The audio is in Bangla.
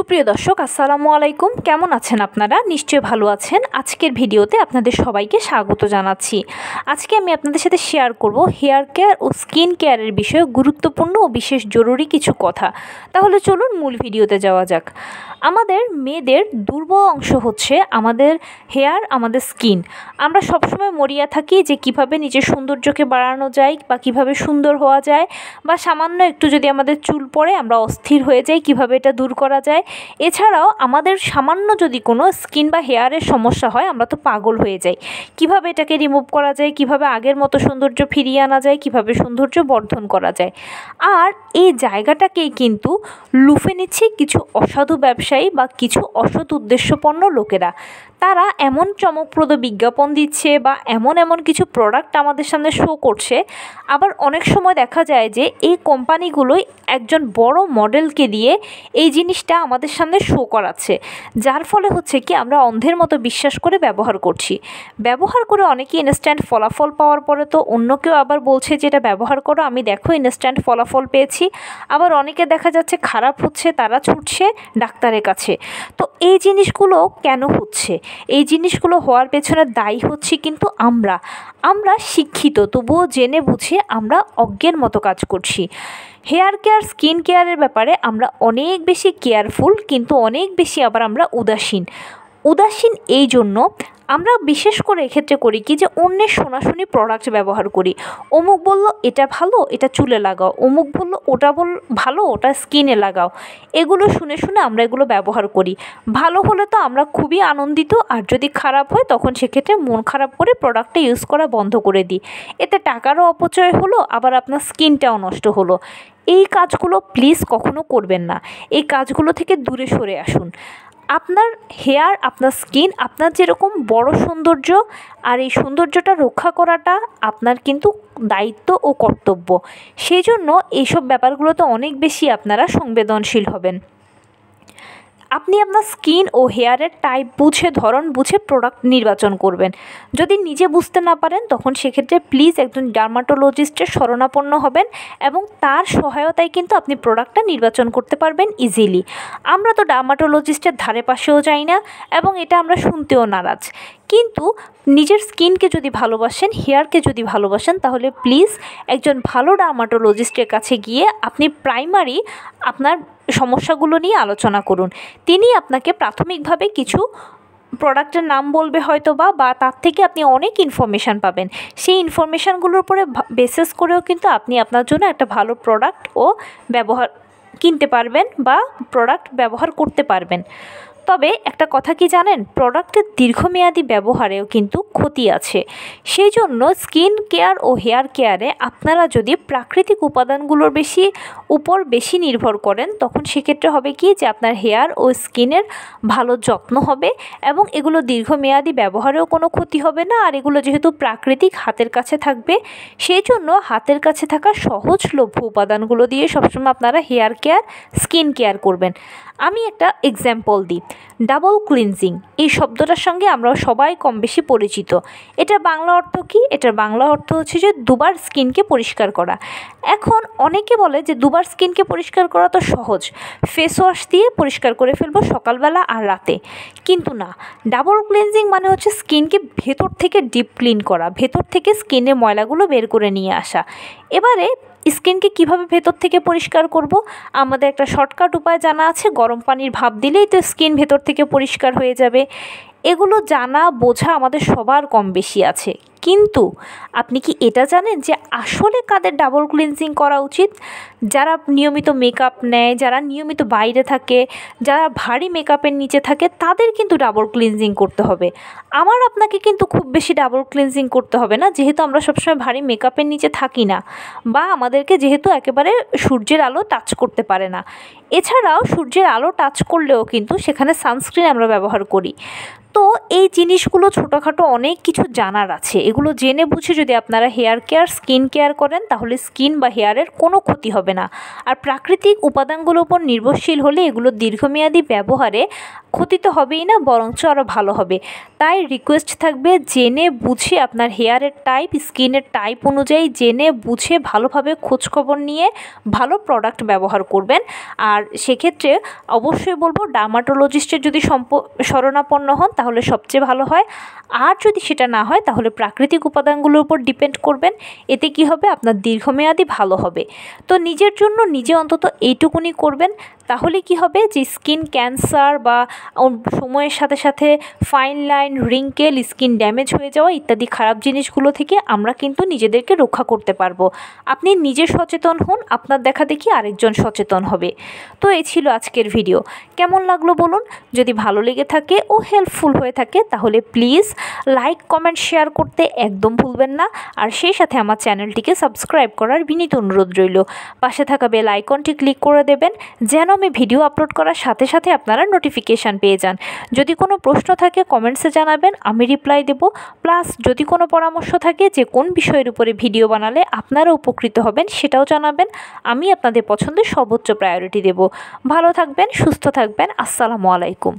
সুপ্রিয় দর্শক আসসালামু আলাইকুম, কেমন আছেন আপনারা? নিশ্চয়ই ভালো আছেন। আজকের ভিডিওতে আপনাদের সবাইকে স্বাগত জানাচ্ছি। আজকে আমি আপনাদের সাথে শেয়ার করব হেয়ার কেয়ার ও স্কিন কেয়ারের বিষয়ে গুরুত্বপূর্ণ ও বিশেষ জরুরি কিছু কথা। তাহলে চলুন মূল ভিডিওতে যাওয়া যাক। আমাদের মেয়েদের দুর্বল অংশ হচ্ছে আমাদের হেয়ার, আমাদের স্কিন। আমরা সবসময় মরিয়া থাকি যে কিভাবে নিজের সৌন্দর্যকে বাড়ানো যায় বা কিভাবে সুন্দর হওয়া যায়, বা সামান্য একটু যদি আমাদের চুল পড়ে আমরা অস্থির হয়ে যাই কিভাবে এটা দূর করা যায়। এছাড়াও আমাদের সামান্য যদি কোনো স্কিন বা হেয়ারের সমস্যা হয় আমরা তো পাগল হয়ে যাই, কিভাবে এটাকে রিমুভ করা যায়, কিভাবে আগের মতো সৌন্দর্য ফিরিয়ে আনা যায়, কিভাবে সৌন্দর্য বর্ধন করা যায়। আর এই জায়গাটাকেই কিন্তু লুফে নিচ্ছে কিছু অসাধু ব্যবসায়ী বা কিছু অসৎ উদ্দেশ্যপন্ন লোকেরা। তারা এমন চমকপ্রদ বিজ্ঞাপন দিচ্ছে বা এমন কিছু প্রোডাক্ট আমাদের সামনে শো করছে। আবার অনেক সময় দেখা যায় যে এই কোম্পানিগুলোই একজন বড় মডেলকে দিয়ে এই জিনিসটা আমাদের সামনে শো করাচ্ছে, যার ফলে হচ্ছে কি আমরা অন্ধের মতো বিশ্বাস করে ব্যবহার করছি। ব্যবহার করে অনেকে ইনস্ট্যান্ট ফলাফল পাওয়ার পরে তো অন্য কেউ আবার বলছে যে এটা ব্যবহার করো, আমি দেখো ইনস্ট্যান্ট ফলাফল পেয়েছি। আবার অনেকে দেখা যাচ্ছে খারাপ হচ্ছে, তারা ছুটছে ডাক্তারের কাছে। তো এই জিনিসগুলো কেন হচ্ছে? এই জিনিসগুলো হওয়ার পেছনে দায়ী হচ্ছে কিন্তু আমরা শিক্ষিত, তবুও জেনে বুঝে আমরা অজ্ঞের মতো কাজ করছি। হেয়ার কেয়ার, স্কিন কেয়ারের ব্যাপারে আমরা অনেক বেশি কেয়ারফুল, কিন্তু অনেক বেশি আবার আমরা উদাসীন এই জন্য আমরা বিশেষ করে এক্ষেত্রে করি কি যে অন্যের শোনাশুনি প্রোডাক্ট ব্যবহার করি। অমুক বলল এটা ভালো, এটা চুলে লাগাও, অমুক বলল ওটা ভালো, ওটা স্কিনে লাগাও। এগুলো শুনে আমরা এগুলো ব্যবহার করি। ভালো হলে তো আমরা খুবই আনন্দিত, আর যদি খারাপ হয় তখন সেক্ষেত্রে মন খারাপ করে প্রোডাক্টটা ইউজ করা বন্ধ করে দিই। এতে টাকারও অপচয় হলো, আবার আপনার স্কিনটাও নষ্ট হলো। এই কাজগুলো প্লিজ কখনো করবেন না। এই কাজগুলো থেকে দূরে সরে আসুন। আপনার হেয়ার, আপনার স্কিন আপনার যেরকম বড় সৌন্দর্য, আর এই সৌন্দর্যটা রক্ষা করাটা আপনার কিন্তু দায়িত্ব ও কর্তব্য। সেই জন্য এইসব ব্যাপারগুলোতে অনেক বেশি আপনারা সংবেদনশীল হবেন। আপনি আপনার স্কিন ও হেয়ারের টাইপ বুঝে, ধরন বুঝে প্রোডাক্ট নির্বাচন করবেন। যদি নিজে বুঝতে না পারেন তখন সেক্ষেত্রে প্লিজ একজন ডার্মাটোলজিস্টের শরণাপন্ন হবেন, এবং তার সহায়তায় কিন্তু আপনি প্রোডাক্টটা নির্বাচন করতে পারবেন ইজিলি। আমরা তো ডার্মাটোলজিস্টের ধারে পাশেও যাই না, এবং এটা আমরা শুনতেও নারাজ। কিন্তু নিজের স্কিনকে যদি ভালোবাসেন, হেয়ারকে যদি ভালোবাসেন, তাহলে প্লিজ একজন ভালো ডার্মাটোলজিস্টের কাছে গিয়ে আপনি প্রাইমারি আপনার সমস্যাগুলো নিয়ে আলোচনা করুন। তিনি আপনাকে প্রাথমিকভাবে কিছু প্রোডাক্টের নাম বলবে হয়তো বা তার থেকে আপনি অনেক ইনফরমেশান পাবেন। সেই ইনফরমেশানগুলোর উপরে বেসিস করেও কিন্তু আপনি আপনার জন্য একটা ভালো প্রোডাক্ট ও কিনতে পারবেন বা প্রোডাক্ট ব্যবহার করতে পারবেন। তবে একটা কথা কি জানেন, প্রোডাক্টের দীর্ঘমেয়াদী ব্যবহারেও কিন্তু ক্ষতি আছে। সেই জন্য স্কিন কেয়ার ও হেয়ার কেয়ারে আপনারা যদি প্রাকৃতিক উপাদানগুলোর উপর বেশি নির্ভর করেন, তখন সেক্ষেত্রে হবে কি যে আপনার হেয়ার ও স্কিনের ভালো যত্ন হবে, এবং এগুলো দীর্ঘমেয়াদী ব্যবহারেও কোনো ক্ষতি হবে না। আর এগুলো যেহেতু প্রাকৃতিক, হাতের কাছে থাকবে, সেই জন্য হাতের কাছে থাকা সহজলভ্য উপাদানগুলো দিয়ে সবসময় আপনারা হেয়ার কেয়ার, স্কিন কেয়ার করবেন। আমি একটা এক্সাম্পল দিই। ডাবল ক্লিনজিং এই শব্দটার সঙ্গে আমরা সবাই কম বেশি পরিচিত। এটার বাংলা অর্থ কি? এটার বাংলা অর্থ হচ্ছে যে দুবার স্কিনকে পরিষ্কার করা। এখন অনেকে বলে যে দুবার স্কিনকে পরিষ্কার করা তো সহজ, ফেস ওয়াশ দিয়ে পরিষ্কার করে ফেলবো সকালবেলা আর রাতে। কিন্তু না, ডাবল ক্লিনজিং মানে হচ্ছে স্কিনকে ভেতর থেকে ডিপ ক্লিন করা, ভেতর থেকে স্কিনের ময়লাগুলো বের করে নিয়ে আসা। এবারে স্কিনকে কিভাবে ভেতর থেকে পরিষ্কার করব? আমাদের একটা শর্টকাট উপায় জানা আছে, গরম পানির ভাপ দিলেই তো স্কিন ভেতর থেকে পরিষ্কার হয়ে যাবে। এগুলো জানা বোঝা আমাদের সবার কম বেশি আছে, কিন্তু আপনি কি এটা জানেন যে আসলে কাদের ডাবল ক্লিনজিং করা উচিত? যারা নিয়মিত মেকআপ নেয়, যারা নিয়মিত বাইরে থাকে, যারা ভারী মেকআপের নিচে থাকে, তাদের কিন্তু ডাবল ক্লিনজিং করতে হবে। আমার আপনাকে কিন্তু খুব বেশি ডাবল ক্লিনজিং করতে হবে না, যেহেতু আমরা সবসময় ভারী মেকআপের নিচে থাকি না, বা আমাদেরকে যেহেতু একেবারে সূর্যের আলো টাচ করতে পারে না। এছাড়াও সূর্যের আলো টাচ করলেও কিন্তু সেখানে সানস্ক্রিন আমরা ব্যবহার করি। তো এই জিনিসগুলো ছোটোখাটো অনেক কিছু জানার আছে। এগুলো জেনে বুঝে যদি আপনারা হেয়ার কেয়ার, স্কিন কেয়ার করেন, তাহলে স্কিন বা হেয়ারের কোনো ক্ষতি হবে না। আর প্রাকৃতিক উপাদানগুলোর উপর নির্ভরশীল হলে এগুলো দীর্ঘমেয়াদী ব্যবহারে ক্ষতি তো হবেই না, বরঞ্চ আরও ভালো হবে। তাই রিকোয়েস্ট থাকবে, জেনে বুঝে আপনার হেয়ারের টাইপ, স্কিনের টাইপ অনুযায়ী জেনে বুঝে ভালোভাবে খোঁজখবর নিয়ে ভালো প্রোডাক্ট ব্যবহার করবেন। আর আর সেক্ষেত্রে অবশ্যই বলবো ডার্মাটোলজিস্টের যদি শরণাপন্ন হন তাহলে সবচেয়ে ভালো হয়। আর যদি সেটা না হয় তাহলে প্রাকৃতিক উপাদানগুলোর উপর ডিপেন্ড করবেন। এতে কি হবে, আপনার দীর্ঘমেয়াদী ভালো হবে। তো নিজের জন্য নিজে অন্তত এইটুকুনি করবেন, তাহলে কি হবে যে স্কিন ক্যান্সার বা সময়ের সাথে সাথে fine line, wrinkle, skin damage হয়ে যাওয়া ইত্যাদি খারাপ জিনিসগুলো থেকে আমরা কিন্তু নিজেদেরকে রক্ষা করতে পারবো। আপনি নিজে সচেতন হন, আপনার দেখা দেখি আরেকজন সচেতন হবে। তো এই ছিল আজকের ভিডিও। কেমন লাগলো বলুন। যদি ভালো লেগে থাকে ও হেল্পফুল হয়ে থাকে তাহলে প্লিজ লাইক, কমেন্ট, শেয়ার করতে একদম ভুলবেন না। আর সেই সাথে আমার চ্যানেলটিকে সাবস্ক্রাইব করার বিনীত অনুরোধ রইল। পাশে থাকা বেল আইকনটি ক্লিক করে দেবেন যেন আমি ভিডিও আপলোড করার সাথে সাথে আপনারা নোটিফিকেশান পেয়ে যান। যদি কোনো প্রশ্ন থাকে কমেন্টসে জানাবেন, আমি রিপ্লাই দেব। প্লাস যদি কোনো পরামর্শ থাকে যে কোন বিষয়ের উপরে ভিডিও বানালে আপনারা উপকৃত হবেন সেটাও জানাবেন। আমি আপনাদের পছন্দের সর্বোচ্চ প্রায়োরিটি দেব। ভালো থাকবেন, সুস্থ থাকবেন। আসসালামু আলাইকুম।